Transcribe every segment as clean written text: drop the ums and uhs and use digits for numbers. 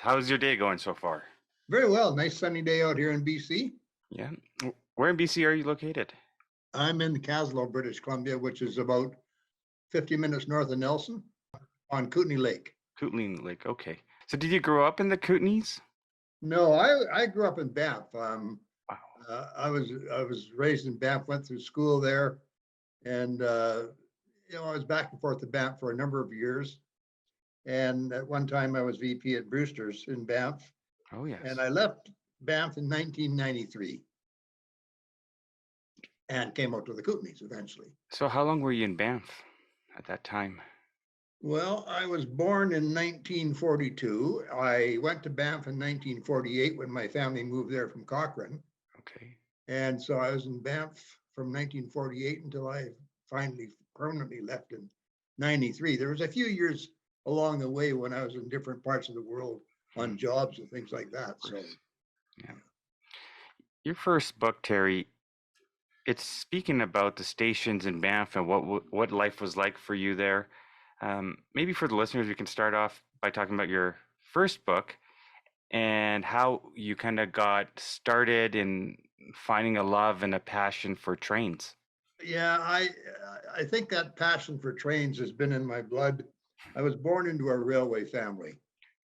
How's your day going so far? Very well. Nice sunny day out here in BC. Yeah. Where in BC are you located? I'm in Caslow, British Columbia, which is about 50 minutes north of Nelson on Kootenai Lake. Kootenais Lake. Okay. So did you grow up in the Kootenays? No, I grew up in Banff. Wow. I was raised in Banff, went through school there, and I was back and forth to Banff for a number of years. And at one time, I was VP at Brewster's in Banff, Oh, yes. and I left Banff in 1993 and came out to the Kootenays eventually. So how long were you in Banff at that time? Well, I was born in 1942. I went to Banff in 1948 when my family moved there from Cochrane. Okay. And so I was in Banff from 1948 until I finally permanently left in 93. There was a few years along the way when I was in different parts of the world on jobs and things like that. So, Yeah. Your first book, Terry, it's speaking about the stations in Banff and what life was like for you there. Maybe for the listeners, we can start off by talking about your first book and how you kind of got started in finding a love and a passion for trains. yeah, I think that passion for trains has been in my blood. I was born into a railway family.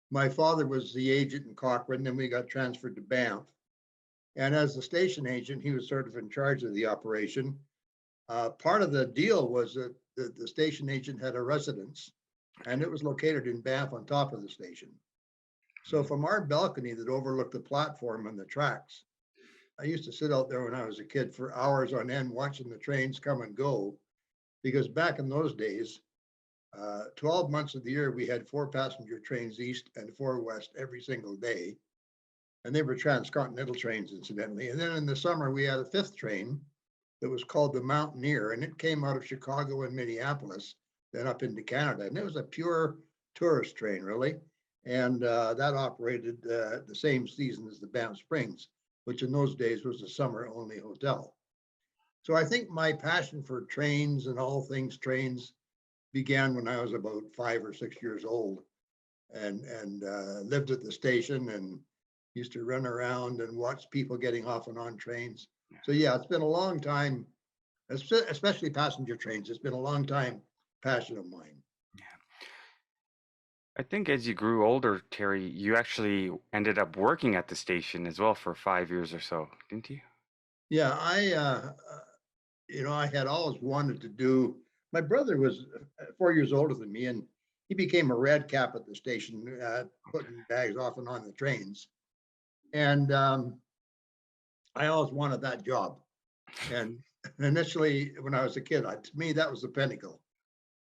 My father was the agent in Cochrane, then we got transferred to Banff. And as the station agent, he was sort of in charge of the operation. Part of the deal was that the station agent had a residence, and it was located in Banff on top of the station. So from our balcony that overlooked the platform and the tracks, I used to sit out there when I was a kid for hours on end watching the trains come and go, because back in those days, 12 months of the year, we had 4 passenger trains east and 4 west every single day. And they were transcontinental trains, incidentally. And then in the summer, we had a 5th train that was called the Mountaineer, and it came out of Chicago and Minneapolis, then up into Canada. And it was a pure tourist train, really. And that operated the same season as the Banff Springs, which in those days was a summer-only hotel. So I think my passion for trains and all things trains began when I was about 5 or 6 years old, and lived at the station and used to run around and watch people getting off and on trains. So yeah, it's been a long time, especially passenger trains. It's been a long time passion of mine. I think as you grew older, Terry, you actually ended up working at the station as well for 5 years or so, didn't you? Yeah, I had always wanted to do. My brother was 4 years older than me, and he became a redcap at the station, putting bags off and on the trains. And I always wanted that job. And initially, when I was a kid, to me, that was the pinnacle.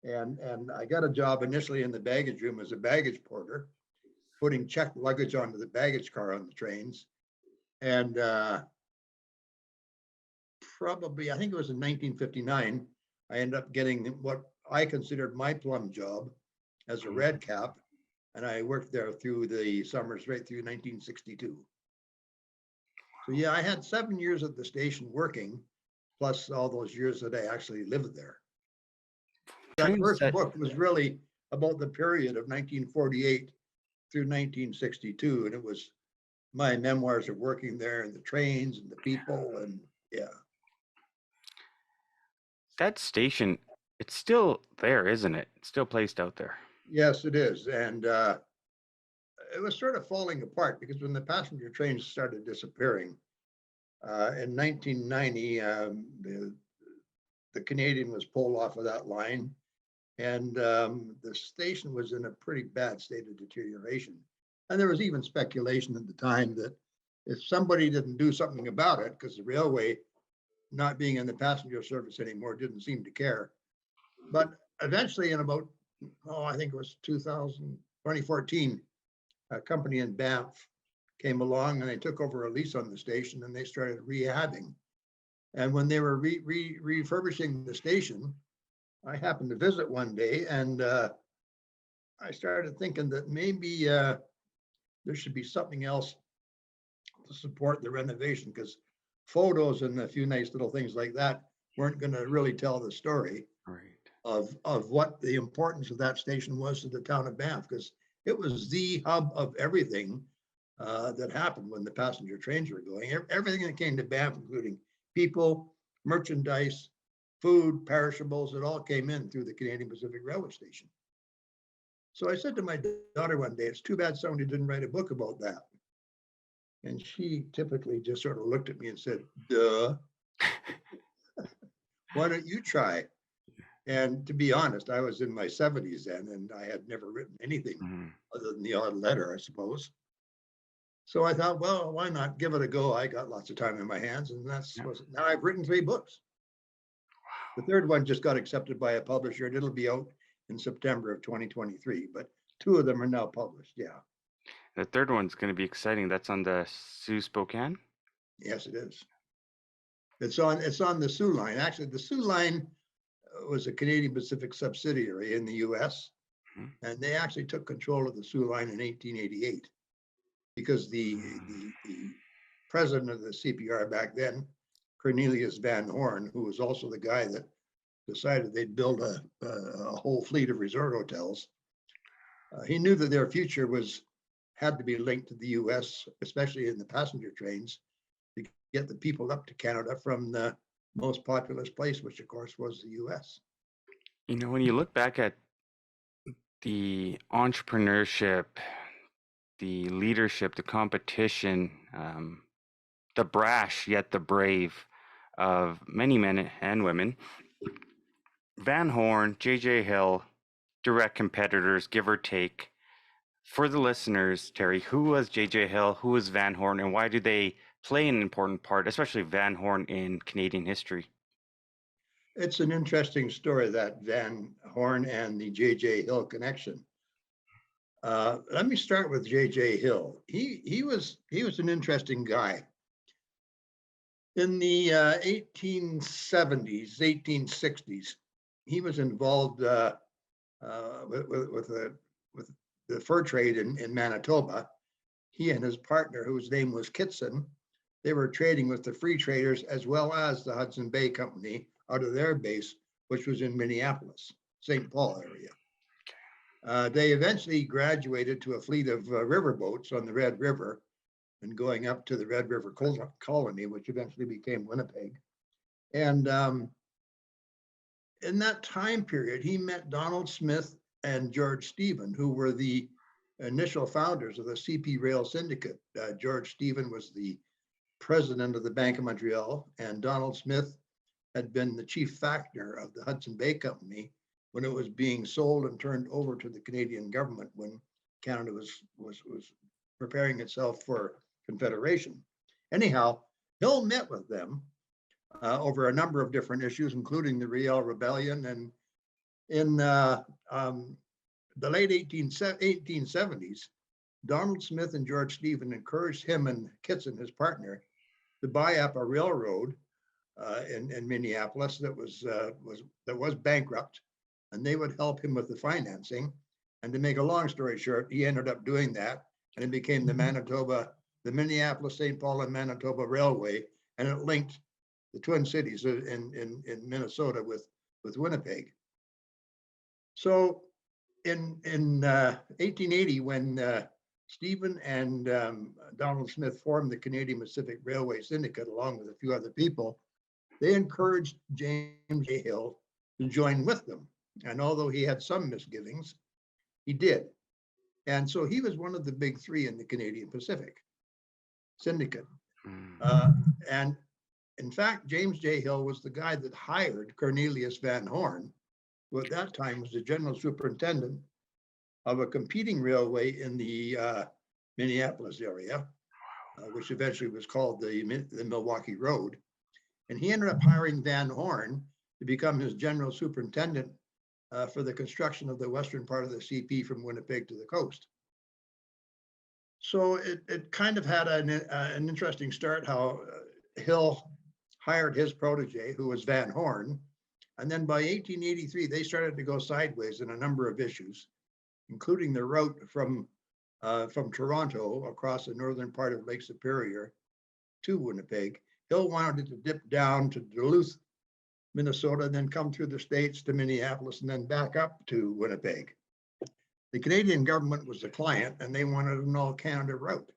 And I got a job initially in the baggage room as a baggage porter, putting checked luggage onto the baggage car on the trains. And probably, I think it was in 1959, I ended up getting what I considered my plum job as a redcap. And I worked there through the summers right through 1962. So yeah, I had 7 years at the station working, plus all those years that I actually lived there. That first book was really about the period of 1948 through 1962, and it was my memoirs of working there and the trains and the people, and yeah. That station, it's still there, isn't it? It's still placed out there. Yes, it is. And it was sort of falling apart because when the passenger trains started disappearing in 1990, the Canadian was pulled off of that line. And the station was in a pretty bad state of deterioration. And there was even speculation at the time that if somebody didn't do something about it, because the railway not being in the passenger service anymore didn't seem to care. But eventually in about, I think it was 2014, a company in Banff came along and they took over a lease on the station and they started rehabbing. And when they were refurbishing the station, I happened to visit one day, and I started thinking that maybe there should be something else to support the renovation, because photos and a few nice little things like that weren't going to really tell the story of what the importance of that station was to the town of Banff, because It was the hub of everything that happened when the passenger trains were going. Everything that came to Banff, including people, merchandise, food, perishables, it all came in through the Canadian Pacific Railway Station. So I said to my daughter one day, it's too bad somebody didn't write a book about that. And she typically just sort of looked at me and said, duh, why don't you try? And to be honest, I was in my 70s then, and I had never written anything Mhm. other than the odd letter, I suppose. So I thought, well, why not give it a go? I got lots of time in my hands, and Yeah. now I've written 3 books. The third one just got accepted by a publisher, and it'll be out in September of 2023. But 2 of them are now published. Yeah, The third one's going to be exciting. That's on the Sioux Spokane. yes, it is. It's on the Soo Line. Actually, the Soo Line was a Canadian Pacific subsidiary in the U.S., Mhm. and they actually took control of the Soo Line in 1888 because the president of the CPR back then, Cornelius Van Horn, who was also the guy that decided they'd build a whole fleet of resort hotels. He knew that their future had to be linked to the U.S., especially in the passenger trains, to get the people up to Canada from the most populous place, which of course was the U.S. When you look back at the entrepreneurship, the leadership, the competition, the brash yet the brave of many men and women, Van Horn, J.J. Hill, direct competitors, give or take. For the listeners, Terry, who was J.J. Hill, who was Van Horn, and why do they play an important part, especially Van Horn, in Canadian history? It's an interesting story, that Van Horn and the J.J. Hill connection. Let me start with J.J. Hill. He was an interesting guy. In the 1870s, 1860s, he was involved with the fur trade in Manitoba. He and his partner, whose name was Kitson, they were trading with the free traders as well as the Hudson Bay Company out of their base, which was in Minneapolis, St. Paul area. They eventually graduated to a fleet of riverboats on the Red River and going up to the Red River Colony, which eventually became Winnipeg. And in that time period, he met Donald Smith and George Stephen, who were the initial founders of the CP Rail Syndicate. George Stephen was the president of the Bank of Montreal, and Donald Smith had been the chief factor of the Hudson Bay Company when it was being sold and turned over to the Canadian government when Canada was preparing itself for Confederation. Anyhow, Hill met with them over a number of different issues, including the Riel Rebellion. And in the late 1870s, Donald Smith and George Stephen encouraged him and Kitson, his partner, to buy up a railroad in Minneapolis that was bankrupt, and they would help him with the financing. And to make a long story short, he ended up doing that, and it became the Minneapolis, St. Paul, and Manitoba Railway, and it linked the Twin Cities in Minnesota with Winnipeg. So in 1880, when Stephen and Donald Smith formed the Canadian Pacific Railway Syndicate, along with a few other people, they encouraged James J. Hill to join with them. And although he had some misgivings, he did. And so he was one of the big 3 in the Canadian Pacific Syndicate. And in fact, James J. Hill was the guy that hired Cornelius Van Horn, who at that time was the general superintendent of a competing railway in the Minneapolis area, which eventually was called the Milwaukee Road. And he ended up hiring Van Horn to become his general superintendent for the construction of the western part of the CP from Winnipeg to the coast. So it kind of had an interesting start, how Hill hired his protege, who was Van Horn. And then by 1883, they started to go sideways in a number of issues, including the route from Toronto across the northern part of Lake Superior to Winnipeg. Hill wanted to dip down to Duluth, Minnesota, and then come through the States to Minneapolis and then back up to Winnipeg. The Canadian government was the client and they wanted an all Canada route.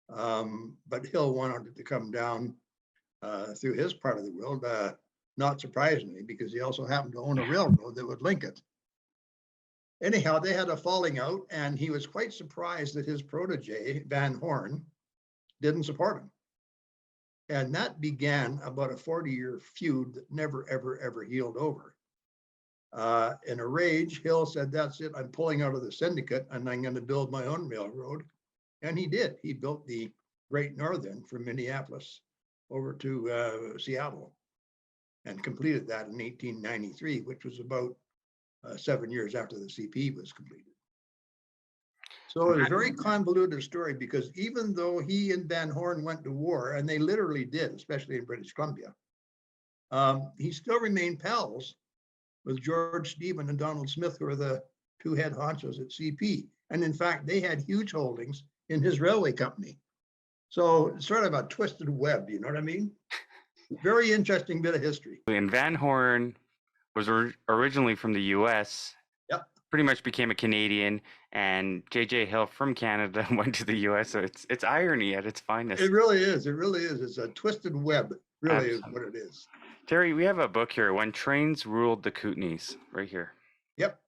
But Hill wanted it to come down through his part of the world, not surprisingly, because he also happened to own a railroad that would link it. Anyhow, they had a falling out, and he was quite surprised that his protege, Van Horn, didn't support him. And that began about a 40-year feud that never, ever, ever healed over. In a rage, Hill said, "That's it, I'm pulling out of the syndicate and I'm going to build my own railroad." And he did. He built the Great Northern from Minneapolis over to Seattle and completed that in 1893, which was about 7 years after the CP was completed. So it was a very convoluted story, because even though he and Van Horn went to war, and they literally did, especially in British Columbia, he still remained pals with George Stephen and Donald Smith, who were the two head honchos at CP. And in fact, they had huge holdings in his railway company. So sort of a twisted web, you know what I mean? Very interesting bit of history. And Van Horn was originally from the US, Yep. pretty much became a Canadian, and J.J. Hill from Canada went to the US. So it's irony at its finest. It really is. It really is. It's a twisted web, really. Absolutely. Is what it is. Terry, we have a book here, When Trains Ruled the Kootenays, right here. Yep.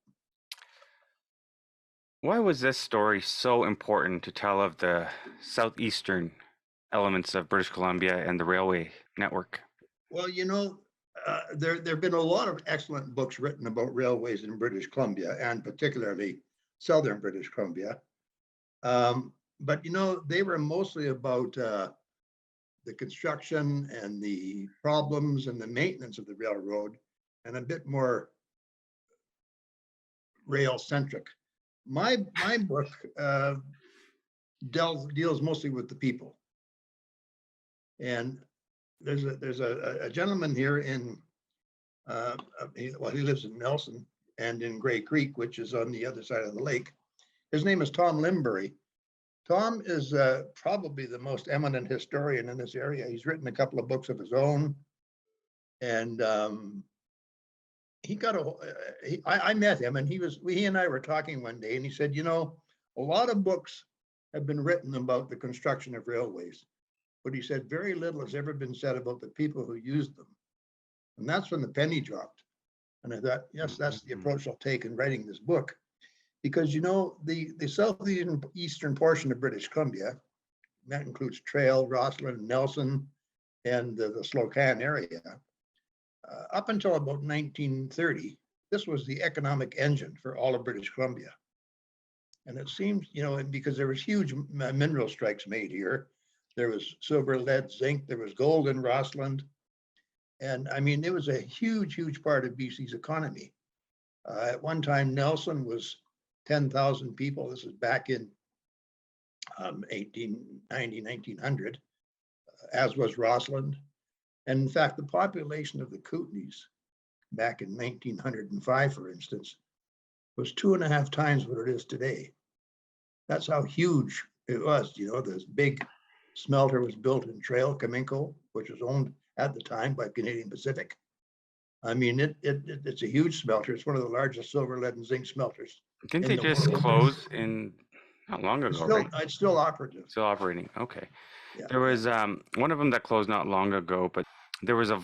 Why was this story so important to tell of the southeastern elements of British Columbia and the railway network? Well, there have been a lot of excellent books written about railways in British Columbia, and particularly southern British Columbia. But, they were mostly about the construction and the problems and the maintenance of the railroad, and a bit more rail-centric. My book deals mostly with the people. And there's a gentleman here in, he lives in Nelson and in Grey Creek, which is on the other side of the lake. His name is Tom Limbury. Tom is probably the most eminent historian in this area. He's written a couple of books of his own. And I met him, and he and I were talking one day, and he said, a lot of books have been written about the construction of railways. But he said very little has ever been said about the people who used them. And that's when the penny dropped. And I thought, yes, that's the approach I'll take in writing this book. Because, the southeastern portion of British Columbia, that includes Trail, Rossland, Nelson, and the Slocan area, up until about 1930, this was the economic engine for all of British Columbia. And it seems, because there was huge mineral strikes made here. There was silver, lead, zinc, there was gold in Rossland. And I mean, it was a huge, huge part of BC's economy. At one time, Nelson was 10,000 people. This is back in 1890, 1900, as was Rossland. And in fact, the population of the Kootenays back in 1905, for instance, was 2.5 times what it is today. That's how huge it was. This big smelter was built in Trail, Cominco, which was owned at the time by Canadian Pacific. I mean, it's a huge smelter. It's one of the largest silver, lead, and zinc smelters. Didn't they just close in not long ago, right? It's still operative. Still operating. Okay. Yeah. There was one of them that closed not long ago, but there was a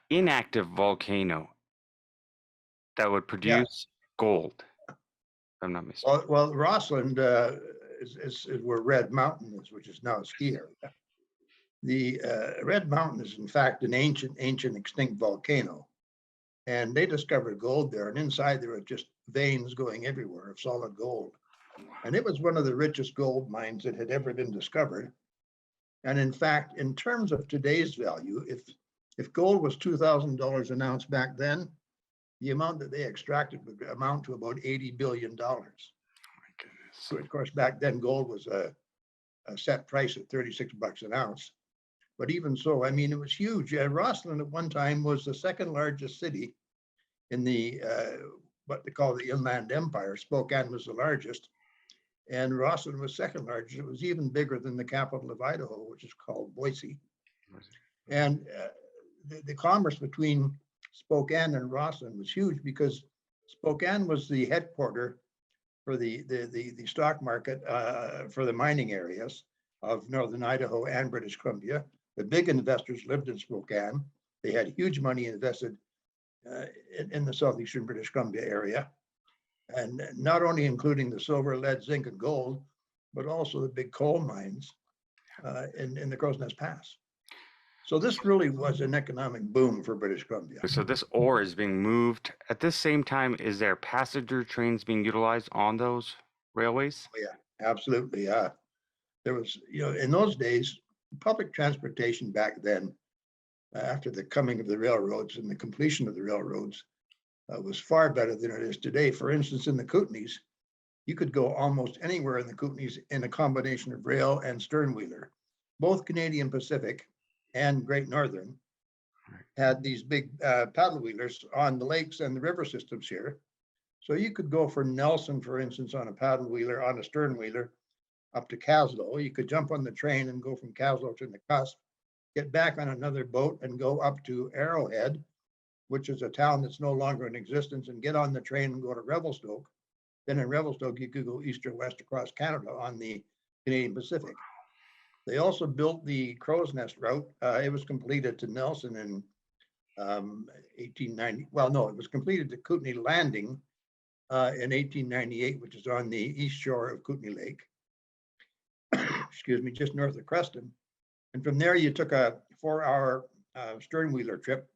inactive volcano that would produce gold, if I'm not mistaken. Well, Rossland is where Red Mountain is, which is now a ski area. The Red Mountain is in fact an ancient extinct volcano. And they discovered gold there, and inside there were just veins going everywhere of solid gold. And it was one of the richest gold mines that had ever been discovered. And in fact, in terms of today's value, if gold was $2,000 an ounce back then, the amount that they extracted would amount to about $80 billion. Oh my goodness. So of course, back then gold was a set price at $36 an ounce. But even so, I mean, it was huge. Rossland at one time was the second largest city in the what they call the Inland Empire. Spokane was the largest, and Rossland was second largest. It was even bigger than the capital of Idaho, which is called Boise. And the commerce between Spokane and Rossland was huge, because Spokane was the headquarters for the stock market for the mining areas of northern Idaho and British Columbia. The big investors lived in Spokane. They had huge money invested in the southeastern British Columbia area, and not only including the silver, lead, zinc, and gold, but also the big coal mines in the Crow's Nest Pass. So this really was an economic boom for British Columbia. So this ore is being moved. At this same time, is there passenger trains being utilized on those railways? Oh, yeah, absolutely. There was, in those days, public transportation back then, after the coming of the railroads and the completion of the railroads, was far better than it is today. For instance, in the Kootenais, you could go almost anywhere in the Kootenais in a combination of rail and sternwheeler. Both Canadian Pacific and Great Northern had these big paddle wheelers on the lakes and the river systems here. So you could go from Nelson, for instance, on a paddle wheeler, on a sternwheeler, up to Caslo. You could jump on the train and go from Caslo to the cusp, get back on another boat and go up to Arrowhead, which is a town that's no longer in existence, and get on the train and go to Revelstoke. Then in Revelstoke, you could go east or west across Canada on the Canadian Pacific. They also built the Crow's Nest route. It was completed to Nelson in 1890. Well, no, it was completed to Kootenai Landing in 1898, which is on the east shore of Kootenai Lake. Excuse me, just north of Creston. And from there, you took a 4-hour sternwheeler trip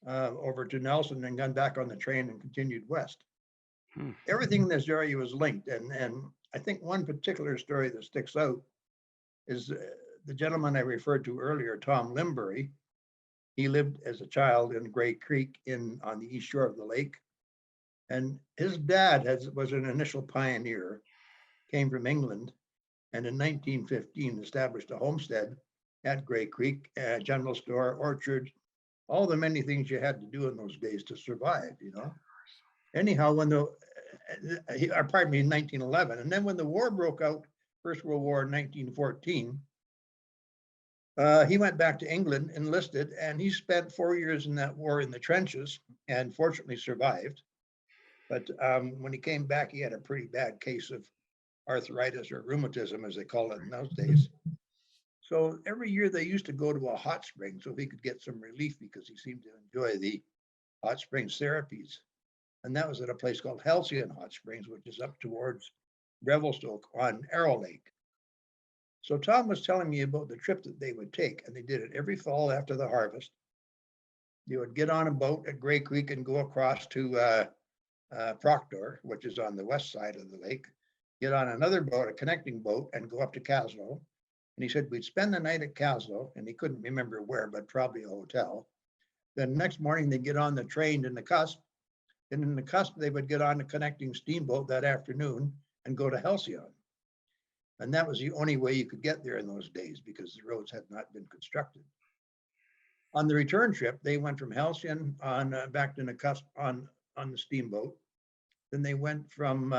over to Nelson and got back on the train and continued west. Everything in this area was linked. And I think one particular story that sticks out is the gentleman I referred to earlier, Tom Limbury. He lived as a child in Grey Creek on the east shore of the lake. And his dad was an initial pioneer, came from England, and in 1915 established a homestead at Grey Creek, a general store, orchard, all the many things you had to do in those days to survive, Anyhow, pardon me, in 1911, and then when the war broke out, First World War in 1914, he went back to England, enlisted, and he spent 4 years in that war in the trenches and fortunately survived. But when he came back, he had a pretty bad case of arthritis or rheumatism, as they call it in those days. So every year they used to go to a hot spring so he could get some relief because he seemed to enjoy the hot springs therapies. And that was at a place called Halcyon Hot Springs, which is up towards Revelstoke on Arrow Lake. So Tom was telling me about the trip that they would take, and they did it every fall after the harvest. You would get on a boat at Grey Creek and go across to Proctor, which is on the west side of the lake, get on another boat, a connecting boat, and go up to Caslo. And he said we'd spend the night at Caslo, and he couldn't remember where, but probably a hotel. Then next morning they get on the train in the cusp, and in the cusp they would get on a connecting steamboat that afternoon and go to Halcyon. And that was the only way you could get there in those days because the roads had not been constructed. On the return trip, they went from Halcyon on back to Nakusp on the steamboat. Then they went from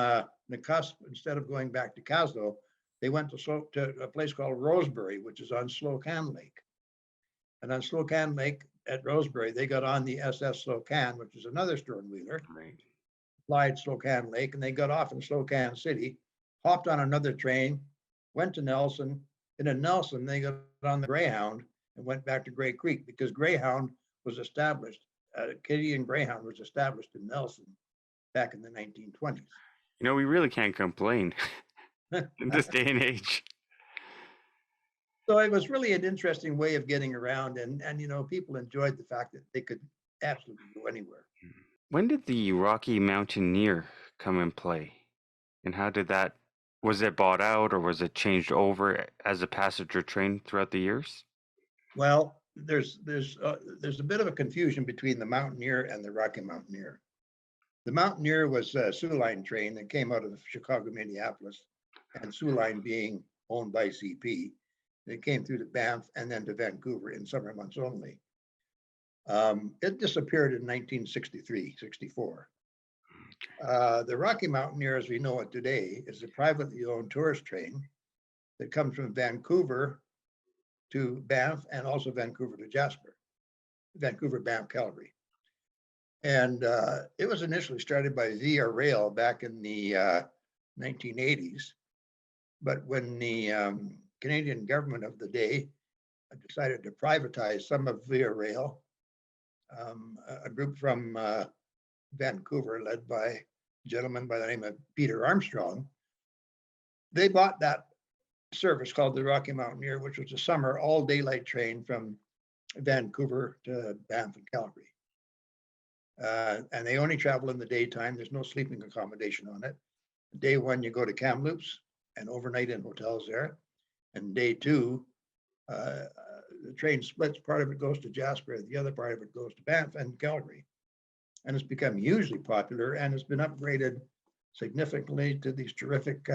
Nakusp, instead of going back to Caslo, they went to a place called Rosebery, which is on Slocan Lake. And on Slocan Lake at Rosebery, they got on the SS Slocan, which is another sternwheeler, applied Slocan Lake, and they got off in Slocan City, hopped on another train, went to Nelson, and in Nelson, they got on the Greyhound and went back to Grey Creek because Greyhound was established, Canadian Greyhound was established in Nelson back in the 1920s. We really can't complain in this day and age. So it was really an interesting way of getting around, and people enjoyed the fact that they could absolutely go anywhere. When did the Rocky Mountaineer come in play? And how did that, was it bought out or was it changed over as a passenger train throughout the years? Well, there's a bit of a confusion between the Mountaineer and the Rocky Mountaineer. The Mountaineer was a Soo Line train that came out of Chicago, Minneapolis, and Soo Line being owned by CP. It came through to Banff and then to Vancouver in summer months only. It disappeared in 1963, 64. The Rocky Mountaineer, as we know it today, is a privately owned tourist train that comes from Vancouver to Banff and also Vancouver to Jasper, Vancouver, Banff, Calgary. And it was initially started by Via Rail back in the 1980s. But when the Canadian government of the day decided to privatize some of Via Rail, a group from Vancouver, led by a gentleman by the name of Peter Armstrong, they bought that service called the Rocky Mountaineer, which was a summer all daylight train from Vancouver to Banff and Calgary. And they only travel in the daytime. There's no sleeping accommodation on it. Day one, you go to Kamloops and overnight in hotels there. And day two, the train splits. Part of it goes to Jasper, the other part of it goes to Banff and Calgary. And it's become hugely popular and has been upgraded significantly to these terrific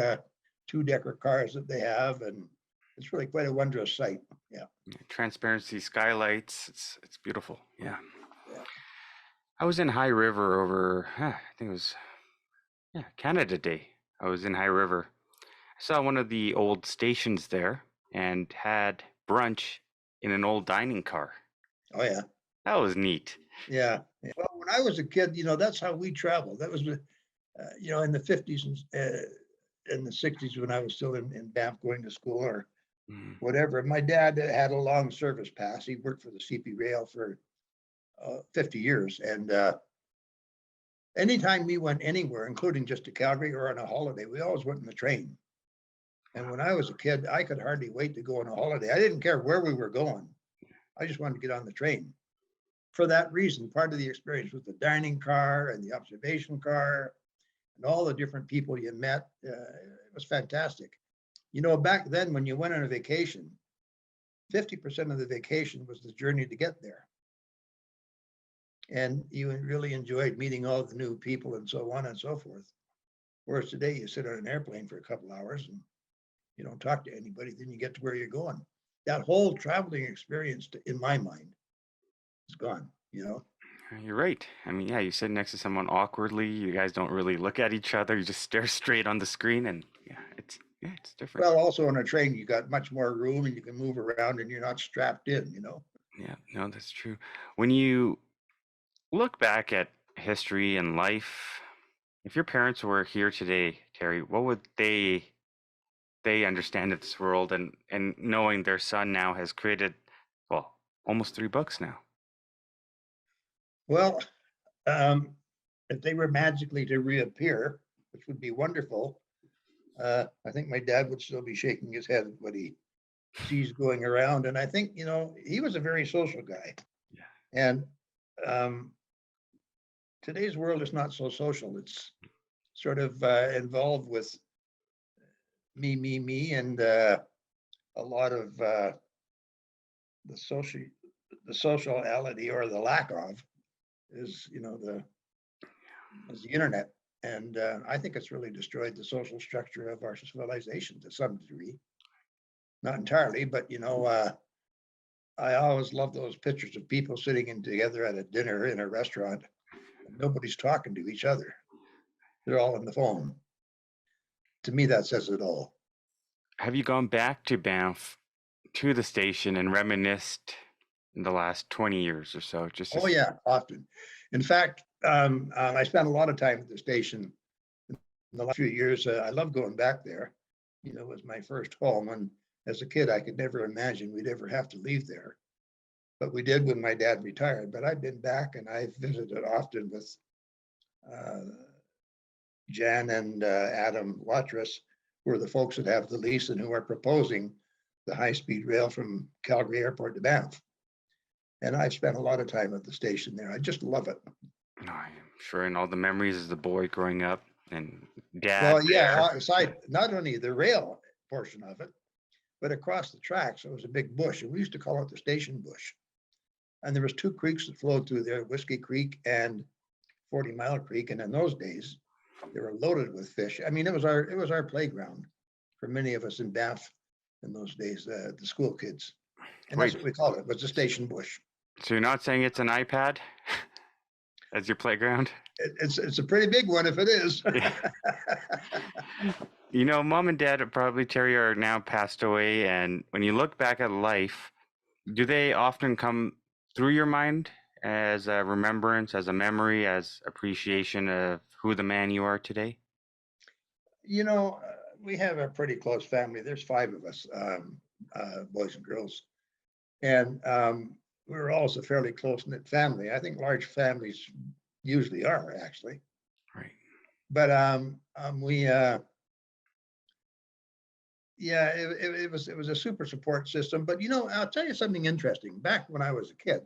two-decker cars that they have. And it's really quite a wondrous sight. Yeah. Transparency skylights. It's beautiful. Yeah. Yeah. I was in High River over, I think it was, Canada Day. I was in High River. I saw one of the old stations there and had brunch in an old dining car. Oh, yeah. That was neat. Yeah. Well, when I was a kid, that's how we traveled. That was, in the 50s and in the 60s when I was still in Banff going to school or whatever. My dad had a long service pass. He worked for the CP Rail for 50 years. And anytime we went anywhere, including just to Calgary or on a holiday, we always went in the train. And when I was a kid, I could hardly wait to go on a holiday. I didn't care where we were going. I just wanted to get on the train. For that reason, part of the experience was the dining car and the observation car and all the different people you met. It was fantastic. Back then when you went on a vacation, 50% of the vacation was the journey to get there. And you really enjoyed meeting all the new people and so on and so forth. Whereas today you sit on an airplane for a couple hours and you don't talk to anybody, then you get to where you're going. That whole traveling experience, in my mind, is gone, You're right. I mean, you sit next to someone awkwardly. You guys don't really look at each other. You just stare straight on the screen, and it's different. Well, also on a train, you got much more room and you can move around and you're not strapped in, Yeah, no, that's true. When you look back at history and life, if your parents were here today, Terry, what would they understand of this world and knowing their son now has created, well, almost 3 books now? Well, if they were magically to reappear, which would be wonderful, I think my dad would still be shaking his head at what he sees going around. And I think, he was a very social guy. Yeah. And today's world is not so social. It's sort of involved with me, and a lot of the sociality or the lack of is, is the internet. And I think it's really destroyed the social structure of our civilization to some degree. Not entirely, but I always love those pictures of people sitting in together at a dinner in a restaurant. And nobody's talking to each other. They're all on the phone. To me, that says it all. Have you gone back to Banff, to the station, and reminisced in the last 20 years or so? Oh, yeah, often. In fact, I spent a lot of time at the station in the last few years. I love going back there. It was my first home. And as a kid, I could never imagine we'd ever have to leave there. But we did when my dad retired. But I've been back and I've visited often with Jan and Adam Watrous, who are the folks that have the lease and who are proposing the high-speed rail from Calgary Airport to Banff. And I've spent a lot of time at the station there. I just love it. I'm sure, and all the memories as a boy growing up and dad. Well, yeah, aside, not only the rail portion of it, but across the tracks, there was a big bush, and we used to call it the station bush. And there was 2 creeks that flowed through there, Whiskey Creek and 40 Mile Creek. And in those days, they were loaded with fish. I mean, it was our playground for many of us in Banff in those days, the school kids. And that's what we called it, was the station bush. So you're not saying it's an iPad as your playground? It's a pretty big one if it is. Yeah. Mom and dad probably, Terry, are now passed away. And when you look back at life, do they often come through your mind as a remembrance, as a memory, as appreciation of who the man you are today? We have a pretty close family. There's five of us, boys and girls. And we're also a fairly close-knit family. I think large families usually are, actually. Right. But yeah, it was a super support system. But I'll tell you something interesting. Back when I was a kid,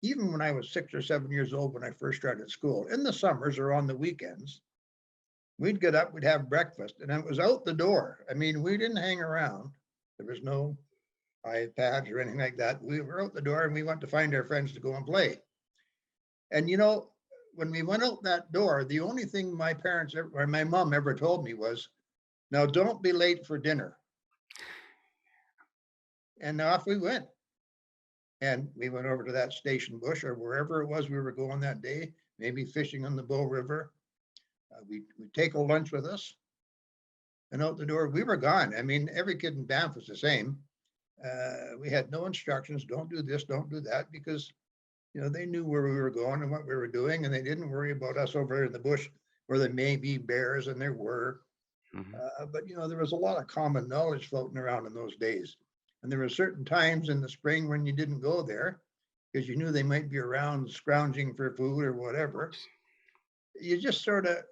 even when I was 6 or 7 years old, when I first started school, in the summers or on the weekends, we'd get up, we'd have breakfast, and it was out the door. I mean, we didn't hang around. There was no iPads or anything like that. We were out the door and we went to find our friends to go and play. And when we went out that door, the only thing my parents or my mom ever told me was, "Now don't be late for dinner." And off we went. And we went over to that station bush or wherever it was we were going that day, maybe fishing on the Bow River. We'd take a lunch with us, and out the door we were gone. I mean, every kid in Banff was the same. We had no instructions, don't do this, don't do that, because they knew where we were going and what we were doing, and they didn't worry about us over there in the bush where there may be bears, and there were. But there was a lot of common knowledge floating around in those days. And there were certain times in the spring when you didn't go there because you knew they might be around scrounging for food or whatever. You just sort of,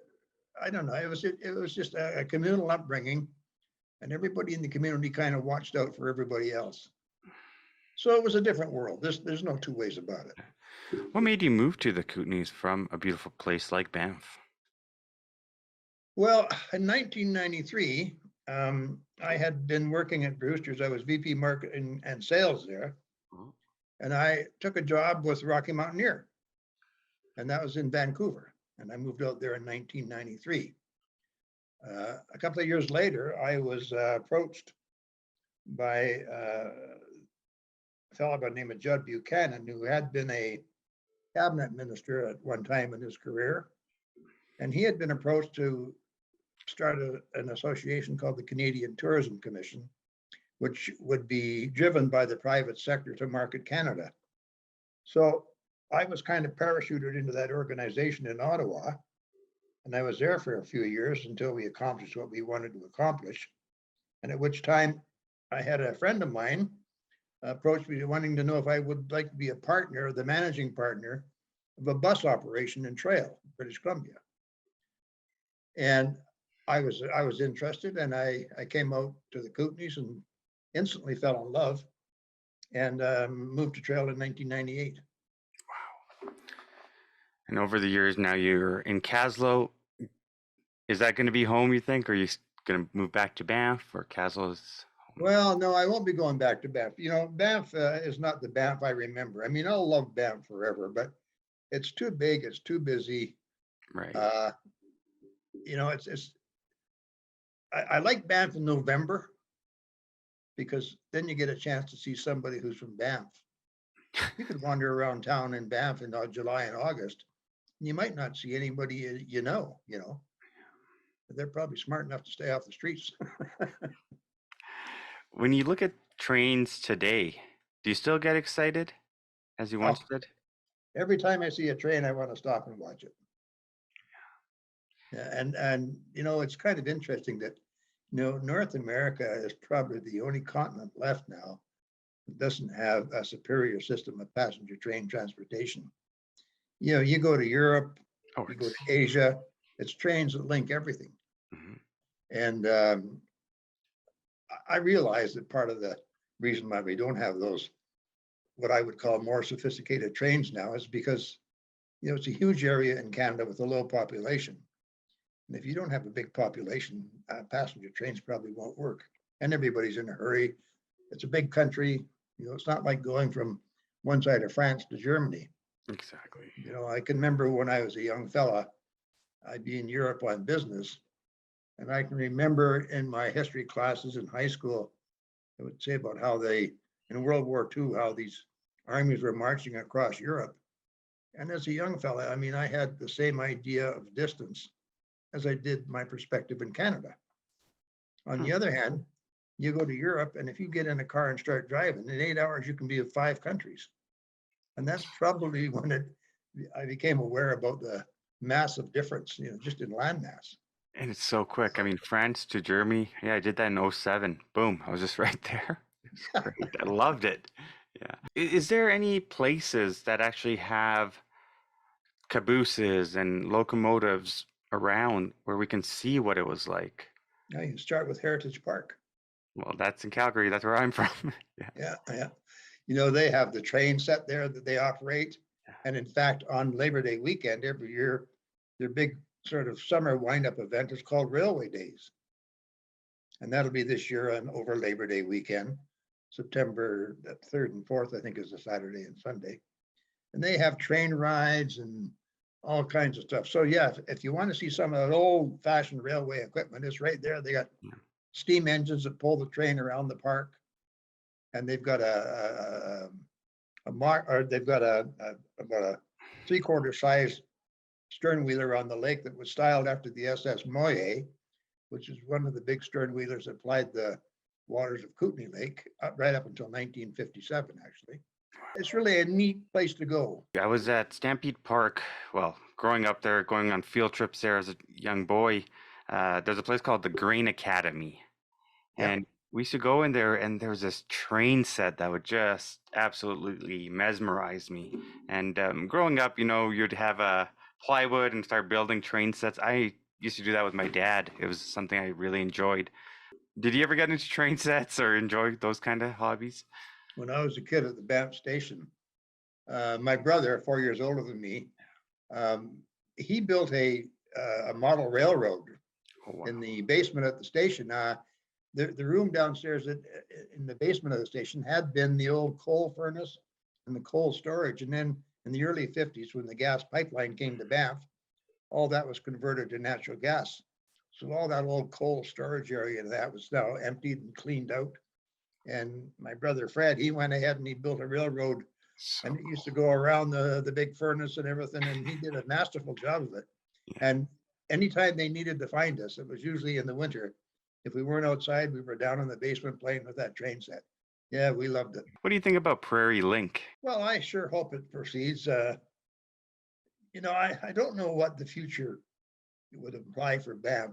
I don't know, it was just a communal upbringing, and everybody in the community kind of watched out for everybody else. So it was a different world. There's no two ways about it. What made you move to the Kootenais from a beautiful place like Banff? Well, in 1993, I had been working at Brewster's. I was VP marketing and sales there. And I took a job with Rocky Mountaineer. And that was in Vancouver. And I moved out there in 1993. A couple of years later, I was approached by a fellow by the name of Judd Buchanan, who had been a cabinet minister at one time in his career. And he had been approached to start an association called the Canadian Tourism Commission, which would be driven by the private sector to market Canada. So I was kind of parachuted into that organization in Ottawa, and I was there for a few years until we accomplished what we wanted to accomplish. And at which time I had a friend of mine approach me wanting to know if I would like to be a partner, the managing partner of a bus operation in Trail, British Columbia. And I was interested, and I came out to the Kootenais and instantly fell in love, and moved to Trail in 1998. Wow. And over the years now you're in Caslow. Is that going to be home, you think, or are you going to move back to Banff, or Caslow's? Well, no, I won't be going back to Banff. Banff is not the Banff I remember. I mean, I'll love Banff forever, but it's too big, it's too busy. Right. I like Banff in November because then you get a chance to see somebody who's from Banff. You could wander around town in Banff in July and August, and you might not see anybody you know. They're probably smart enough to stay off the streets. When you look at trains today, do you still get excited as you once did? Every time I see a train, I want to stop and watch it. And it's kind of interesting that North America is probably the only continent left now that doesn't have a superior system of passenger train transportation. You go to Europe, you go to Asia, it's trains that link everything. And I realize that part of the reason why we don't have those, what I would call more sophisticated trains now, is because it's a huge area in Canada with a low population. And if you don't have a big population, passenger trains probably won't work. And everybody's in a hurry. It's a big country. It's not like going from one side of France to Germany. Exactly. I can remember when I was a young fella, I'd be in Europe on business. And I can remember in my history classes in high school, it would say about how in World War II, how these armies were marching across Europe. And as a young fella, I mean, I had the same idea of distance as I did my perspective in Canada. On the other hand, you go to Europe, and if you get in a car and start driving, in 8 hours, you can be in 5 countries. And that's probably when I became aware about the massive difference, just in land mass. And it's so quick. I mean, France to Germany. Yeah, I did that in '07. Boom. I was just right there. It's great. I loved it. Yeah. Is there any places that actually have cabooses and locomotives around where we can see what it was like? Now you can start with Heritage Park. Well, that's in Calgary. That's where I'm from. Yeah. Yeah, yeah. They have the train set there that they operate. And in fact, on Labor Day weekend every year, their big sort of summer wind-up event is called Railway Days. And that'll be this year on over Labor Day weekend. September 3rd and 4th, I think, is a Saturday and Sunday. And they have train rides and all kinds of stuff. So yeah, if you want to see some of that old-fashioned railway equipment, it's right there. They got steam engines that pull the train around the park, and they've got about a three-quarter size stern wheeler on the lake that was styled after the SS Moye, which is one of the big stern wheelers that plied the waters of Kootenai Lake right up until 1957, actually. It's really a neat place to go. I was at Stampede Park, well, growing up there, going on field trips there as a young boy. There's a place called the Grain Academy. Yep. And we used to go in there, and there was this train set that would just absolutely mesmerize me. And growing up, you'd have a plywood and start building train sets. I used to do that with my dad. It was something I really enjoyed. Did you ever get into train sets or enjoy those kind of hobbies? When I was a kid at the Banff station, my brother, 4 years older than me, he built a model railroad in the basement at the station. The room downstairs in the basement of the station had been the old coal furnace and the coal storage. And then in the early 50s, when the gas pipeline came to Banff, all that was converted to natural gas. So all that old coal storage area that was now emptied and cleaned out. And my brother Fred, he went ahead and he built a railroad, and it used to go around the big furnace and everything. And he did a masterful job of it. Yeah. And anytime they needed to find us, it was usually in the winter. If we weren't outside, we were down in the basement playing with that train set. Yeah, we loved it. What do you think about Prairie Link? Well, I sure hope it proceeds. I don't know what the future would imply for Banff.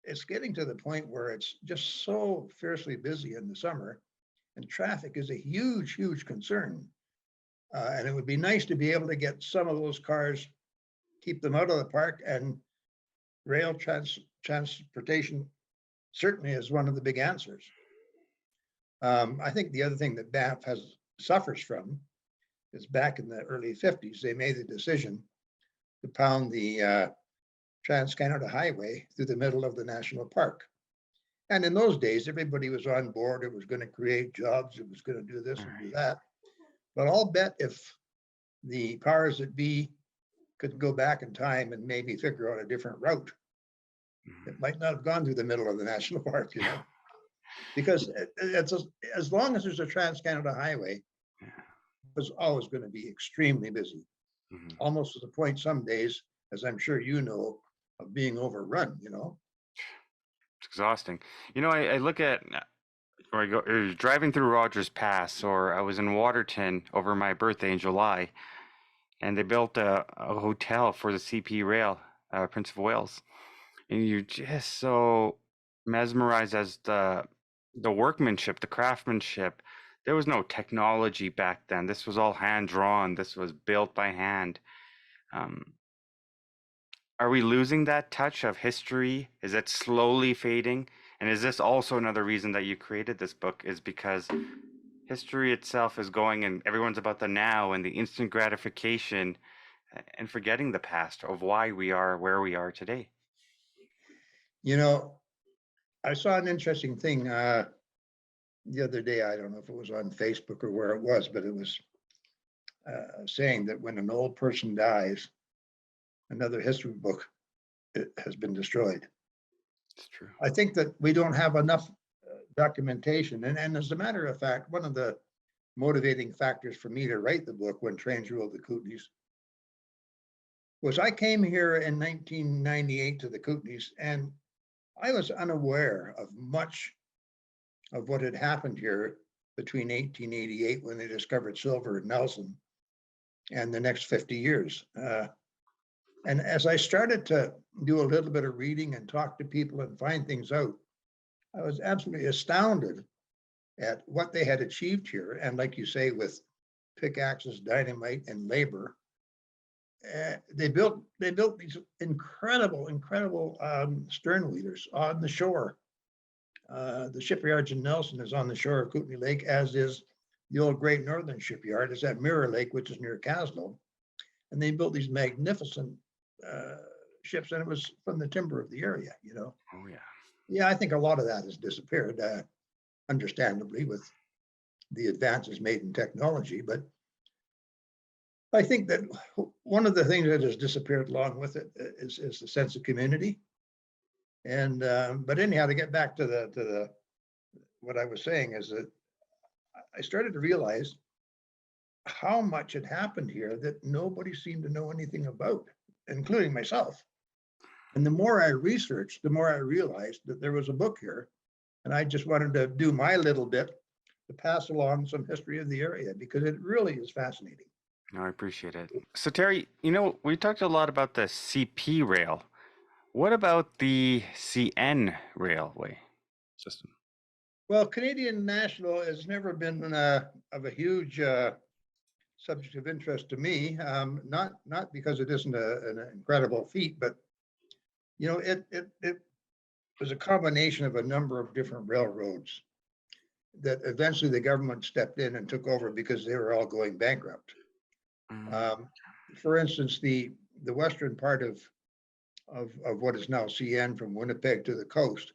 It's getting to the point where it's just so fiercely busy in the summer, and traffic is a huge, huge concern. And it would be nice to be able to get some of those cars, keep them out of the park, and rail transportation certainly is one of the big answers. I think the other thing that Banff suffers from is back in the early 50s, they made the decision to pound the Trans-Canada Highway through the middle of the national park. And in those days, everybody was on board. It was going to create jobs. It was going to do this and do that. But I'll bet if the powers that be could go back in time and maybe figure out a different route, it might not have gone through the middle of the national park, because it's as long as there's a Trans-Canada Highway, it's always going to be extremely busy, almost to the point some days, as I'm sure you know, of being overrun. It's exhausting. I look at, or I go driving through Rogers Pass, or I was in Waterton over my birthday in July, and they built a hotel for the CP Rail, Prince of Wales, and you're just so mesmerized as the workmanship, the craftsmanship. There was no technology back then. This was all hand drawn. This was built by hand. Are we losing that touch of history? Is it slowly fading? And is this also another reason that you created this book, is because history itself is going and everyone's about the now and the instant gratification and forgetting the past of why we are where we are today? I saw an interesting thing the other day. I don't know if it was on Facebook or where it was, but it was saying that when an old person dies, another history book has been destroyed. It's true. I think that we don't have enough documentation. And as a matter of fact, one of the motivating factors for me to write the book, When Trains Ruled the Kootenays, was I came here in 1998 to the Kootenays, and I was unaware of much of what had happened here between 1888, when they discovered silver at Nelson, and the next 50 years. And as I started to do a little bit of reading and talk to people and find things out, I was absolutely astounded at what they had achieved here. And like you say, with pickaxes, dynamite, and labor, they built these incredible stern leaders on the shore. The shipyards in Nelson is on the shore of Kootenai Lake, as is the old Great Northern Shipyard. It's at Mirror Lake, which is near Caslo. And they built these magnificent ships, and it was from the timber of the area, you know. Oh yeah. Yeah, I think a lot of that has disappeared, understandably, with the advances made in technology. But I think that one of the things that has disappeared along with it is the sense of community. And but anyhow, to get back to the what I was saying is that I started to realize how much had happened here that nobody seemed to know anything about, including myself. And the more I researched, the more I realized that there was a book here, and I just wanted to do my little bit to pass along some history of the area, because it really is fascinating. No, I appreciate it. So Terry, you know, we talked a lot about the CP rail. What about the CN railway system? Well, Canadian National has never been of a huge subject of interest to me, not because it isn't an incredible feat, but you know, it was a combination of a number of different railroads that eventually the government stepped in and took over because they were all going bankrupt. Um, for instance, the western part of what is now CN from Winnipeg to the coast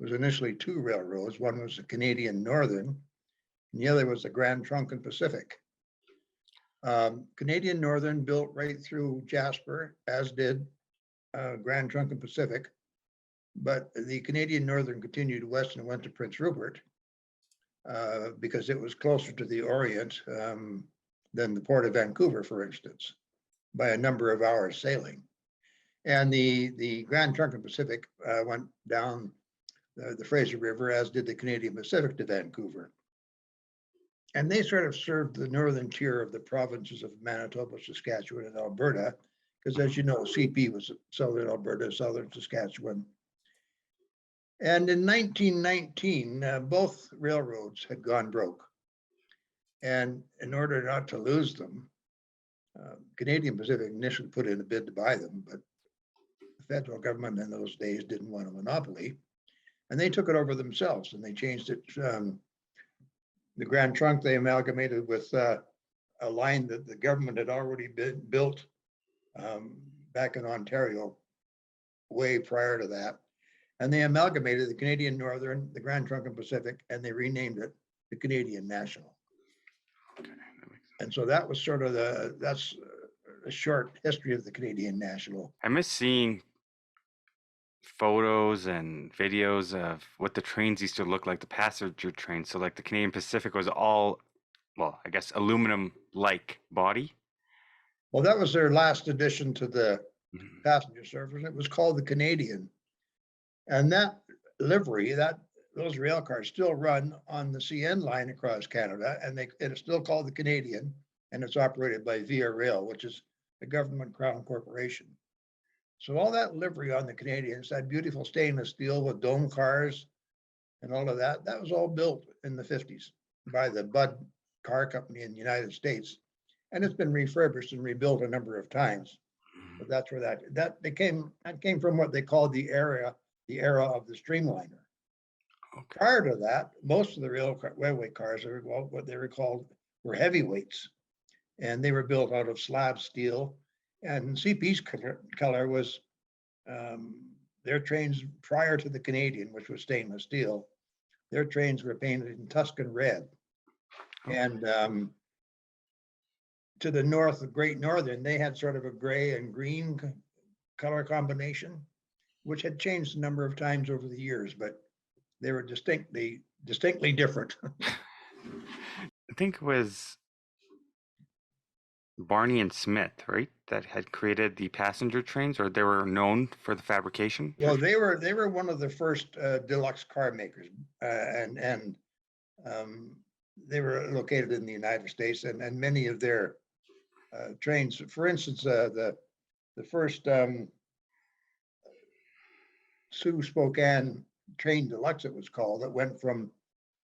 was initially two railroads. One was the Canadian Northern, and the other was the Grand Trunk and Pacific. Canadian Northern built right through Jasper, as did Grand Trunk and Pacific, but the Canadian Northern continued west and went to Prince Rupert because it was closer to the Orient than the Port of Vancouver, for instance, by a number of hours sailing. And the Grand Trunk and Pacific went down the Fraser River, as did the Canadian Pacific, to Vancouver. And they sort of served the northern tier of the provinces of Manitoba, Saskatchewan, and Alberta, because as you know, CP was southern Alberta, southern Saskatchewan. And in 1919, both railroads had gone broke. And in order not to lose them, Canadian Pacific initially put in a bid to buy them, but the federal government in those days didn't want a monopoly. And they took it over themselves, and they changed it. The Grand Trunk they amalgamated with a line that the government had already built back in Ontario way prior to that. And they amalgamated the Canadian Northern, the Grand Trunk and Pacific, and they renamed it the Canadian National. Okay, and so that was sort of that's a short history of the Canadian National. I miss seeing photos and videos of what the trains used to look like, the passenger trains. So like the Canadian Pacific was all, well, I guess aluminum-like body. Well, that was their last addition to the Mhm. passenger service. It was called the Canadian. And that livery, those rail cars still run on the CN line across Canada, and it's still called the Canadian, and it's operated by Via Rail, which is a government crown corporation. So all that livery on the Canadians, that beautiful stainless steel with dome cars and all of that, that was all built in the 50s by the Budd Car Company in the United States. And it's been refurbished and rebuilt a number of times. But that's where that came from what they called the era of the streamliner. Okay. Prior to that, most of the railway cars are what they were called were heavyweights, and they were built out of slab steel. And CP's color was their trains prior to the Canadian, which was stainless steel. Their trains were painted in Tuscan red. Okay. And to the north of Great Northern, they had sort of a gray and green color combination, which had changed a number of times over the years, but they were distinctly different. I think it was Barney and Smith, right, that had created the passenger trains, or they were known for the fabrication. Well, they were one of the first deluxe car makers, and they were located in the United States, and many of their trains, for instance, the the first Sioux Spokane train deluxe, it was called, that went from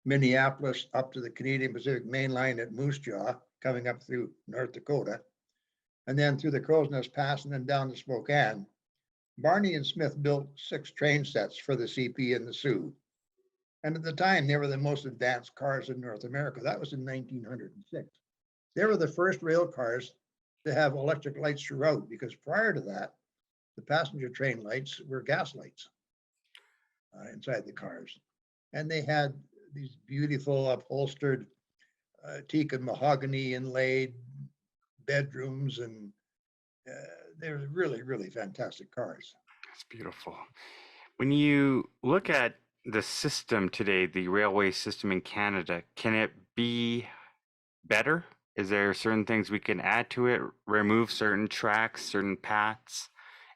Minneapolis up to the Canadian Pacific Main Line at Moose Jaw, coming up through North Dakota, and then through the Crow's Nest Pass and then down to Spokane. Barney and Smith built 6 train sets for the CP and the Sioux. And at the time, they were the most advanced cars in North America. That was in 1906. They were the first rail cars to have electric lights throughout, because prior to that, the passenger train lights were gas lights inside the cars. And they had these beautiful upholstered teak and mahogany inlaid bedrooms, and they're really, really fantastic cars. That's beautiful. When you look at the system today, the railway system in Canada, can it be better? Is there certain things we can add to it, remove certain tracks, certain paths?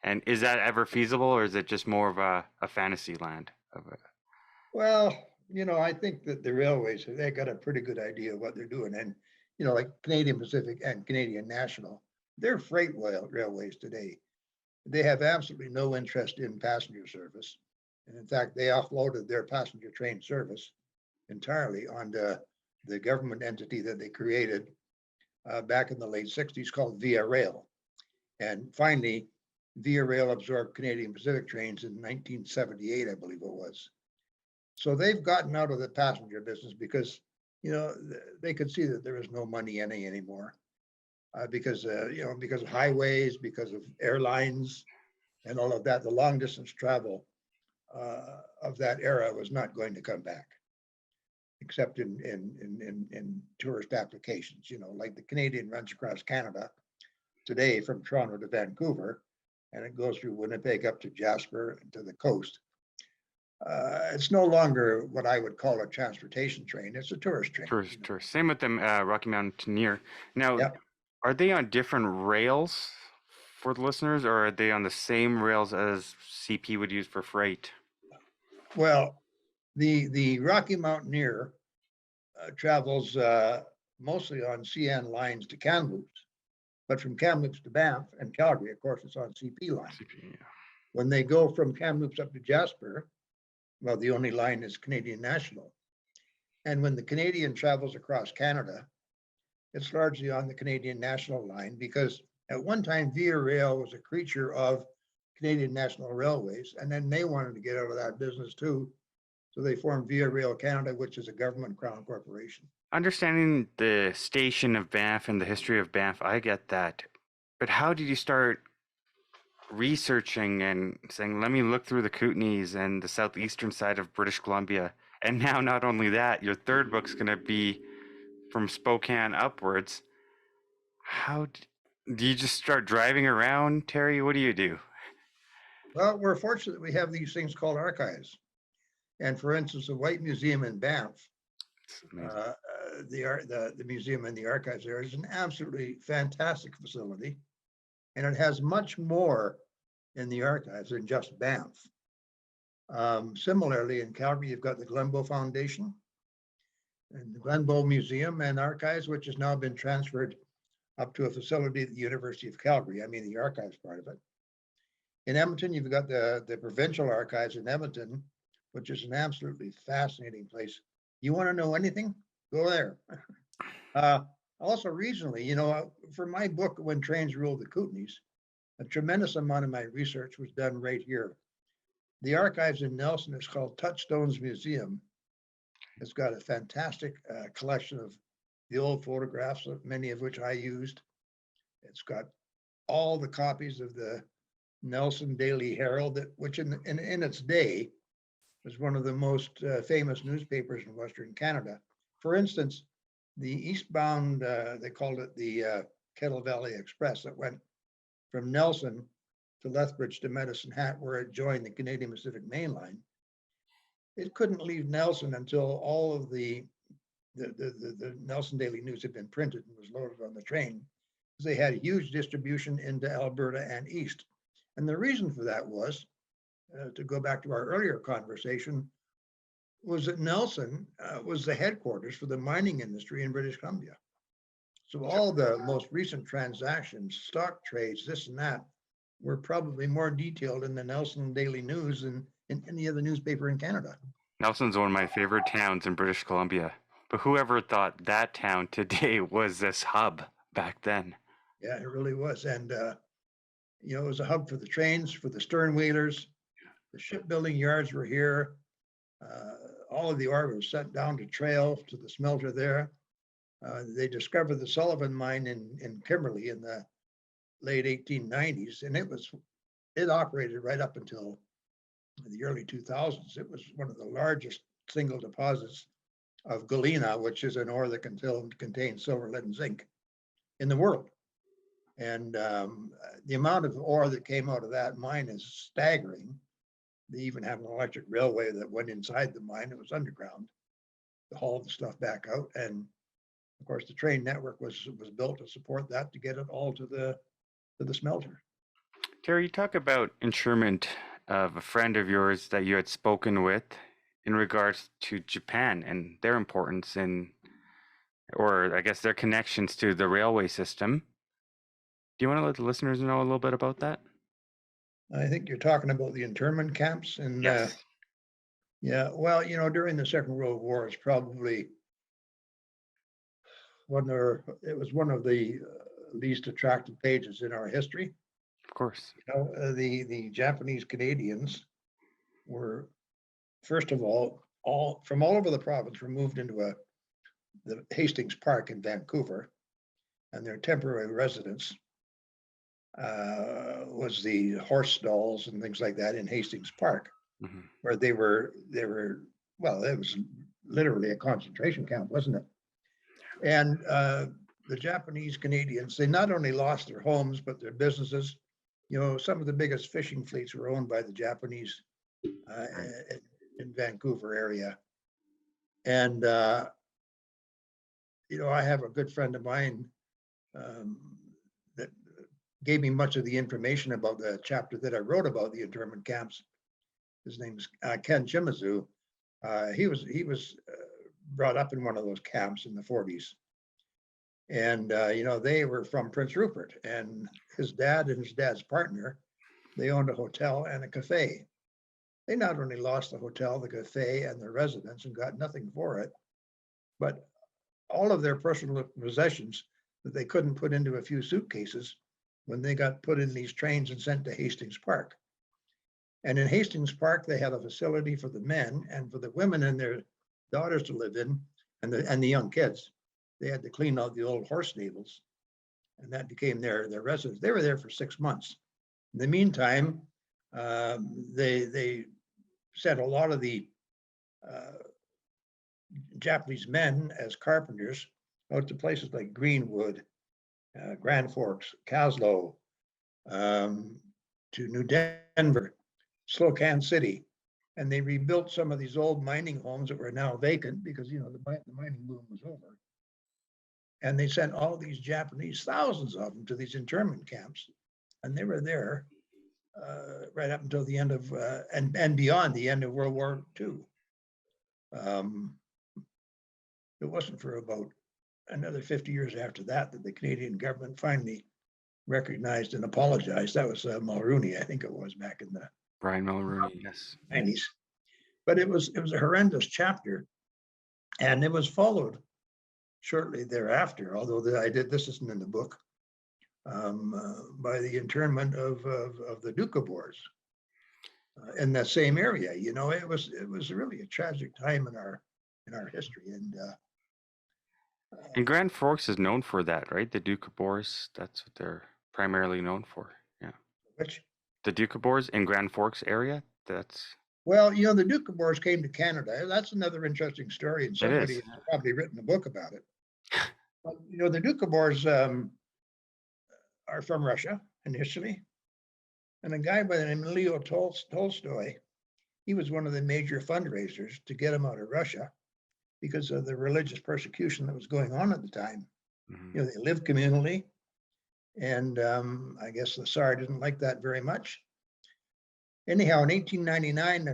And is that ever feasible, or is it just more of a fantasy land of it? Well, I think that the railways, they got a pretty good idea of what they're doing. And, like Canadian Pacific and Canadian National, they're freight railways today. They have absolutely no interest in passenger service. And in fact, they offloaded their passenger train service entirely on the government entity that they created back in the late 60s called Via Rail. And finally, Via Rail absorbed Canadian Pacific trains in 1978, I believe it was. So they've gotten out of the passenger business because, they could see that there is no money in it anymore. Because of highways, because of airlines and all of that, the long distance travel of that era was not going to come back, except in tourist applications, like the Canadian runs across Canada today from Toronto to Vancouver, and it goes through Winnipeg up to Jasper and to the coast. It's no longer what I would call a transportation train. It's a tourist train. Tourist. Same with the Rocky Mountaineer. Now, Yep. are they on different rails for the listeners, or are they on the same rails as CP would use for freight? Well, the Rocky Mountaineer travels mostly on CN lines to Kamloops, but from Kamloops to Banff and Calgary, of course, it's on CP line. CP, yeah. When they go from Kamloops up to Jasper, well, the only line is Canadian National. And when the Canadian travels across Canada, it's largely on the Canadian National line, because at one time, Via Rail was a creature of Canadian National Railways, and then they wanted to get out of that business too. So they formed Via Rail Canada, which is a government crown corporation. Understanding the station of Banff and the history of Banff, I get that. But how did you start researching and saying, let me look through the Kootenais and the southeastern side of British Columbia? And now, not only that, your third book's going to be from Spokane upwards. How do you just start driving around, Terry? What do you do? Well, we're fortunate we have these things called archives. And for instance, the White Museum in Banff, the museum and the archives there is an absolutely fantastic facility. And it has much more in the archives than just Banff. Similarly, in Calgary, you've got the Glenbow Foundation and the Glenbow Museum and Archives, which has now been transferred up to a facility at the University of Calgary. I mean, the archives part of it. In Edmonton, you've got the Provincial Archives in Edmonton, which is an absolutely fascinating place. You want to know anything? Go there. Also regionally, for my book, When Trains Ruled the Kootenays, a tremendous amount of my research was done right here. The archives in Nelson is called Touchstones Museum. It's got a fantastic collection of the old photographs, many of which I used. It's got all the copies of the Nelson Daily Herald, which in its day was one of the most famous newspapers in Western Canada. For instance, the eastbound, they called it the Kettle Valley Express, that went from Nelson to Lethbridge to Medicine Hat, where it joined the Canadian Pacific Main Line. It couldn't leave Nelson until all of the Nelson Daily News had been printed and was loaded on the train, because they had huge distribution into Alberta and east. And the reason for that was, to go back to our earlier conversation, was that Nelson was the headquarters for the mining industry in British Columbia. So all the most recent transactions, stock trades, this and that, were probably more detailed in the Nelson Daily News than in any other newspaper in Canada. Nelson's one of my favorite towns in British Columbia. But whoever thought that town today was this hub back then? Yeah, it really was. And, it was a hub for the trains, for the stern wheelers. The shipbuilding yards were here. All of the ore was sent down to Trail to the smelter there. They discovered the Sullivan mine in Kimberley in the late 1890s, and it operated right up until the early 2000s. It was one of the largest single deposits of galena, which is an ore that contains silver, lead, and zinc in the world. And the amount of ore that came out of that mine is staggering. They even have an electric railway that went inside the mine. It was underground to haul the stuff back out. And of course, the train network was built to support that, to get it all to the smelter. Terry, you talk about internment of a friend of yours that you had spoken with in regards to Japan and their importance or I guess their connections to the railway system. Do you want to let the listeners know a little bit about that? I think you're talking about the internment camps. And Yes. yeah, well, during the Second World War, it's probably it was one of the least attractive pages in our history. Of course. The Japanese Canadians were, first of all from all over the province, were moved into the Hastings Park in Vancouver, and their temporary residence was the horse stalls and things like that in Hastings Park, where they were. Well, it was literally a concentration camp, wasn't it? And the Japanese Canadians, they not only lost their homes, but their businesses. Some of the biggest fishing fleets were owned by the Japanese in Vancouver area. And, I have a good friend of mine that gave me much of the information about the chapter that I wrote about the internment camps. His name is Ken Shimizu. He was brought up in one of those camps in the 40s. And, they were from Prince Rupert, and his dad and his dad's partner, they owned a hotel and a cafe. They not only lost the hotel, the cafe, and the residence and got nothing for it, but all of their personal possessions that they couldn't put into a few suitcases when they got put in these trains and sent to Hastings Park. And in Hastings Park, they had a facility for the men, and for the women and their daughters to live in, and the young kids. They had to clean out the old horse stables, and that became their residence. They were there for 6 months. In the meantime, they sent a lot of the Japanese men as carpenters out to places like Greenwood, Grand Forks, Caslow, to New Denver, Spokane City, and they rebuilt some of these old mining homes that were now vacant because the mining boom was over. And they sent all these Japanese, thousands of them, to these internment camps, and they were there right up until the end of and beyond the end of World War II. It wasn't for about another 50 years after that the Canadian government finally recognized and apologized. That was Mulrooney, I think it was, back in the Brian Mulrooney, yes. 90s. But it was a horrendous chapter, and it was followed shortly thereafter, although this isn't in the book, by the internment of the Doukhobors in that same area. It was really a tragic time in our history. And Grand Forks is known for that, right? The Doukhobors, that's what they're primarily known for. Yeah. Which? The Doukhobors in Grand Forks area? Well, the Doukhobors came to Canada. That's another interesting story, and somebody has probably written a book about it. But, the Doukhobors are from Russia initially. And a guy by the name of Leo Tolstoy, he was one of the major fundraisers to get them out of Russia because of the religious persecution that was going on at the time. They lived communally, and I guess the Tsar didn't like that very much. Anyhow, in 1899,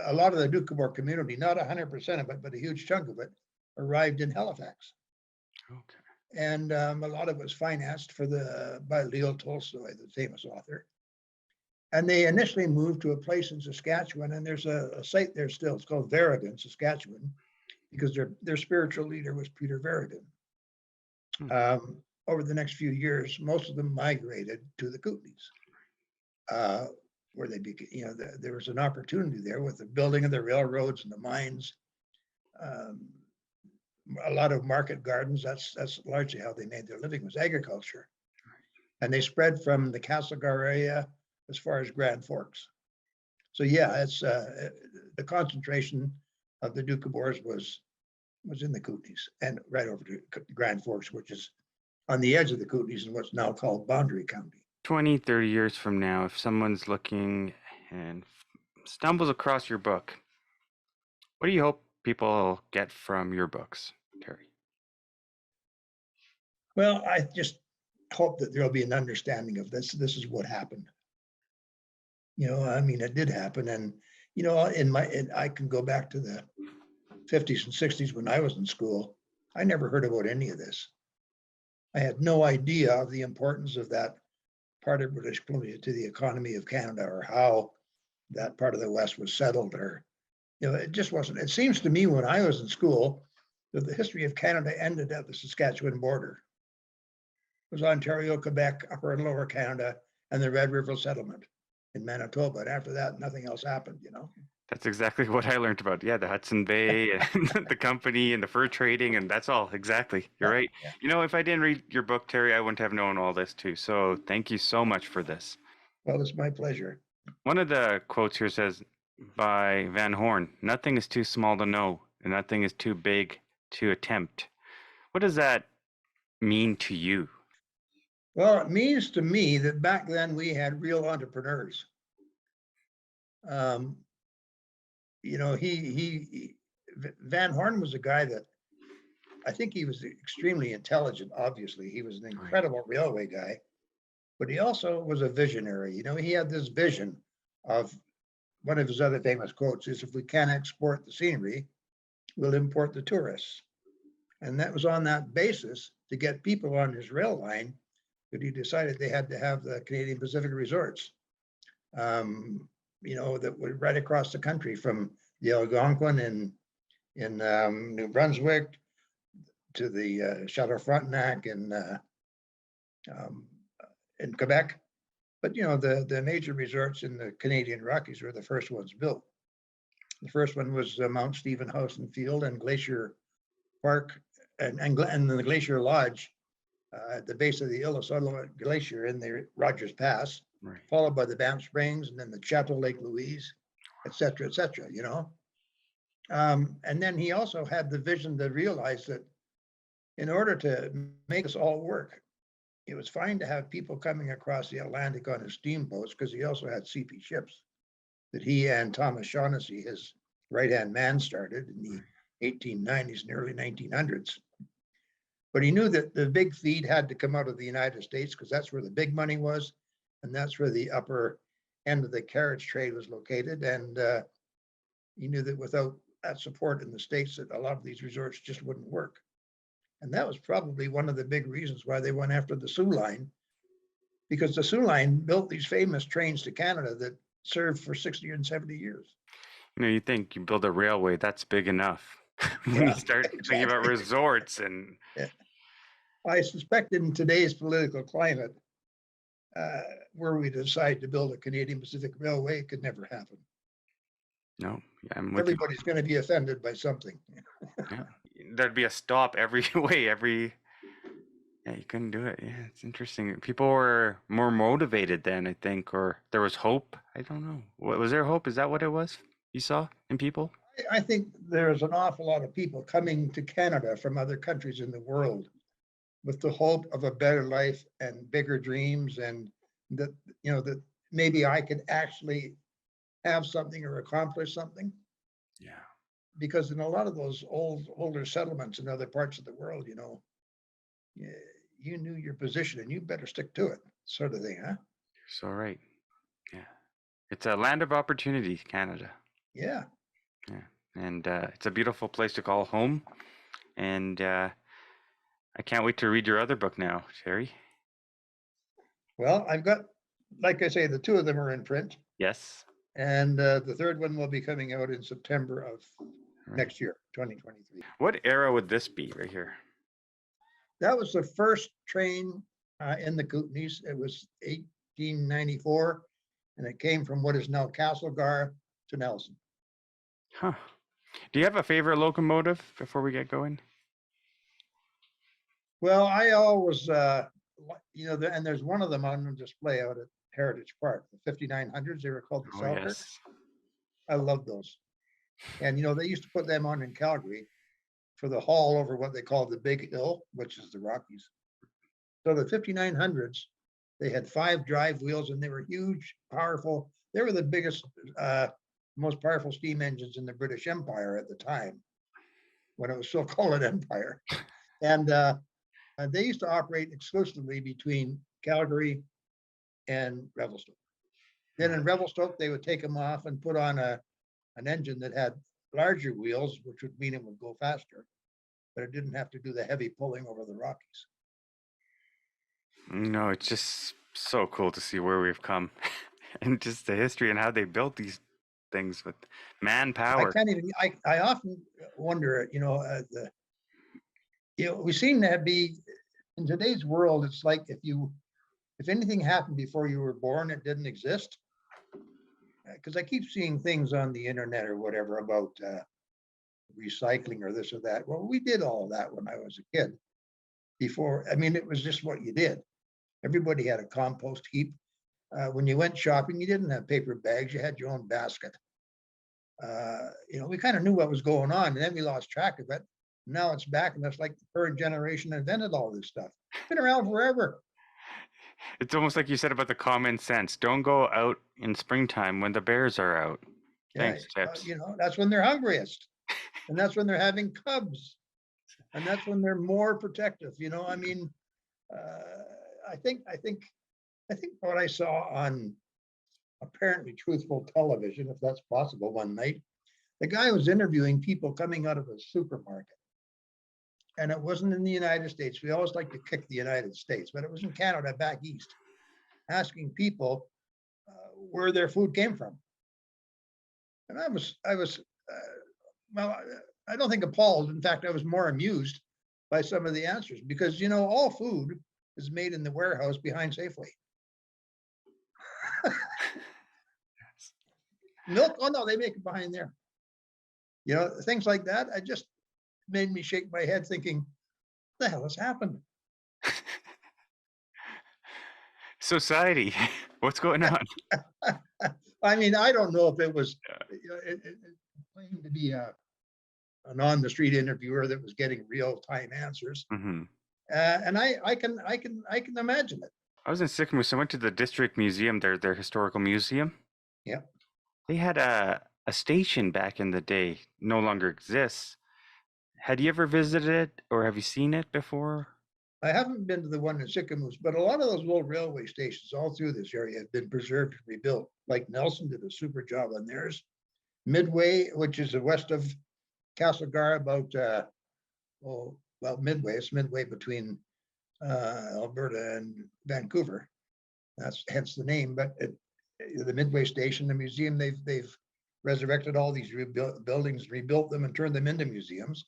a lot of the Doukhobor community, not 100% of it, but a huge chunk of it, arrived in Halifax. Okay. And a lot of it was financed by Leo Tolstoy, the famous author. And they initially moved to a place in Saskatchewan, and there's a site there still. It's called Verigan, Saskatchewan, because their spiritual leader was Peter Verigan. Over the next few years, most of them migrated to the Kootenais, where they became, there was an opportunity there with the building of the railroads and the mines. A lot of market gardens. That's largely how they made their living, was agriculture, and they spread from the Castlegar area as far as Grand Forks. So yeah, it's the concentration of the Doukhobors was in the Kootenais and right over to Grand Forks, which is on the edge of the Kootenais in what's now called Boundary County. 20, 30 years from now, if someone's looking and stumbles across your book, what do you hope people get from your books, Terry? Well, I just hope that there'll be an understanding of this. This is what happened. I mean, it did happen. And, I can go back to the 50s and 60s when I was in school. I never heard about any of this. I had no idea of the importance of that part of British Columbia to the economy of Canada, or how that part of the West was settled, or, it just wasn't. It seems to me when I was in school that the history of Canada ended at the Saskatchewan border. It was Ontario, Quebec, Upper and Lower Canada, and the Red River settlement in Manitoba. And after that, nothing else happened, That's exactly what I learned about. Yeah, the Hudson Bay and the company and the fur trading, and that's all. Exactly. You're right. Yeah. If I didn't read your book, Terry, I wouldn't have known all this too. So thank you so much for this. Well, it's my pleasure. One of the quotes here says by Van Horn, "Nothing is too small to know, and nothing is too big to attempt." What does that mean to you? Well, it means to me that back then we had real entrepreneurs. Van Horn was a guy that, I think he was extremely intelligent. Obviously, he was an incredible railway guy, but he also was a visionary. He had this vision of, one of his other famous quotes is, "If we can't export the scenery, we'll import the tourists." And that was on that basis, to get people on his rail line, that he decided they had to have the Canadian Pacific resorts, that were right across the country, from the Algonquin in New Brunswick to the Chateau Frontenac in Quebec. But, the major resorts in the Canadian Rockies were the first ones built. The first one was Mount Stephen House and Field and Glacier Park and the Glacier Lodge at the base of the Ilocos Glacier in the Rogers Pass, followed by the Banff Springs, and then the Chateau Lake Louise, et cetera, and then he also had the vision to realize that in order to make us all work, it was fine to have people coming across the Atlantic on his steamboats, because he also had CP ships that he and Thomas Shaughnessy, his right-hand man, started in the 1890s and early 1900s. But he knew that the big feed had to come out of the United States, because that's where the big money was, and that's where the upper end of the carriage trade was located. And he knew that without that support in the States, that a lot of these resorts just wouldn't work. And that was probably one of the big reasons why they went after the Soo Line, because the Soo Line built these famous trains to Canada that served for 60 and 70 years. You think you build a railway, that's big enough. When you start thinking about resorts and... I suspect in today's political climate, were we to decide to build a Canadian Pacific Railway, it could never happen. No, everybody's going to be offended by something. Yeah. There'd be a stop every way, yeah, you couldn't do it. Yeah, it's interesting. People were more motivated then, I think, or there was hope. I don't know. Was there hope? Is that what it was you saw in people? I think there's an awful lot of people coming to Canada from other countries in the world with the hope of a better life and bigger dreams, and that, that maybe I could actually have something or accomplish something. Yeah. Because in a lot of those older settlements in other parts of the world, you knew your position and you better stick to it, sort of thing, huh? So right. Yeah. It's a land of opportunity, Canada. Yeah. Yeah. And it's a beautiful place to call home. And I can't wait to read your other book now, Terry. Well, I've got like I say, the two of them are in print, Yes. and the third one will be coming out in September of Right. next year, 2023. What era would this be right here? That was the first train in the Kootenais. It was 1894, and it came from what is now Castlegar to Nelson. Huh. Do you have a favorite locomotive before we get going? Well, I always, and there's one of them on display out at Heritage Park, the 5900s. They were called the Oh, Selkirk. yes. I love those. And, they used to put them on in Calgary for the haul over what they call the Big Hill, which is the Rockies. So the 5900s, they had 5 drive wheels, and they were huge, powerful. They were the biggest, most powerful steam engines in the British Empire at the time, when it was still called an empire. And they used to operate exclusively between Calgary and Revelstoke. Then in Revelstoke, they would take them off and put on an engine that had larger wheels, which would mean it would go faster, but it didn't have to do the heavy pulling over the Rockies. No, it's just so cool to see where we've come and just the history and how they built these things with I manpower. can't even, I often wonder, we seem to be, in today's world, it's like if anything happened before you were born, it didn't exist. Because I keep seeing things on the internet or whatever about recycling or this or that. Well, we did all of that when I was a kid. Before, I mean, it was just what you did. Everybody had a compost heap. When you went shopping, you didn't have paper bags. You had your own basket. We kind of knew what was going on, and then we lost track of it. Now it's back, and it's like the current generation invented all this stuff. It's been around forever. It's almost like you said about the common sense. Don't go out in springtime when the bears are out. Thanks, Tips. That's when they're hungriest, and that's when they're having cubs, and that's when they're more protective. I think what I saw on apparently truthful television, if that's possible, one night, the guy was interviewing people coming out of a supermarket. And it wasn't in the United States. We always like to kick the United States, but it was in Canada, back east, asking people where their food came from. And I was, I don't think appalled. In fact, I was more amused by some of the answers, because, all food is made in the warehouse behind Safeway. Milk, oh no, they make it behind there. Things like that. I just made me shake my head thinking, what the hell has happened? Society, what's going on? I mean, I don't know if it was it claimed to be an on-the-street interviewer that was getting real-time answers. Mm-hmm. And I can imagine it. I was in Sycamore, so I went to the district museum, their historical museum. Yeah. They had a station back in the day, no longer exists. Had you ever visited it, or have you seen it before? I haven't been to the one in Sycamore, but a lot of those little railway stations all through this area have been preserved and rebuilt. Like Nelson did a super job on theirs. Midway, which is west of Castlegar, about Midway. It's midway between Alberta and Vancouver. That's hence the name. But the Midway Station, the museum, they've resurrected all these buildings, rebuilt them, and turned them into museums.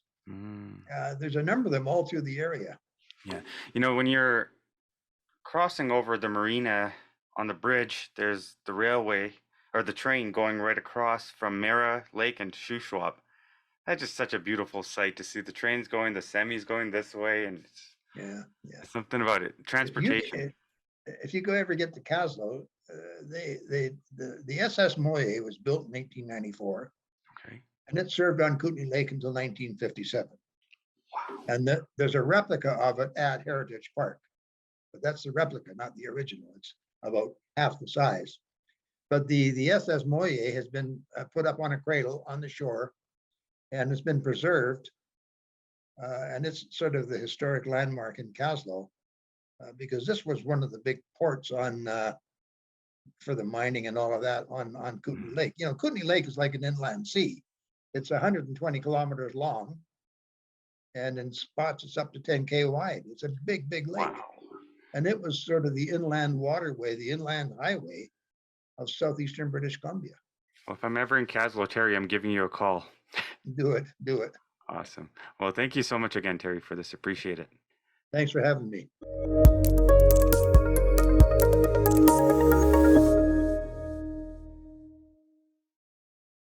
There's a number of them all through the area. Yeah, when you're crossing over the marina on the bridge, there's the railway or the train going right across from Mara Lake and Shuswap. That's just such a beautiful sight to see the trains going, the semis going this way, and it's something about it. Transportation. If you ever get to Caslo, the SS Moye was built in 1894. Okay. And it served on Kootenai Lake until 1957. Wow. And there's a replica of it at Heritage Park. But that's the replica, not the original. It's about half the size. But the SS Moye has been put up on a cradle on the shore, and it's been preserved. And it's sort of the historic landmark in Caslo, because this was one of the big ports for the mining and all of that on Kootenai Lake. Kootenai Lake is like an inland sea. It's 120 kilometers long, and in spots it's up to 10K wide. It's a big, big lake. Wow. And it was sort of the inland waterway, the inland highway of southeastern British Columbia. Well, if I'm ever in Caswell, Terry, I'm giving you a call. Do it, do it. Awesome. Well, thank you so much again, Terry, for this. Appreciate it. Thanks for having me.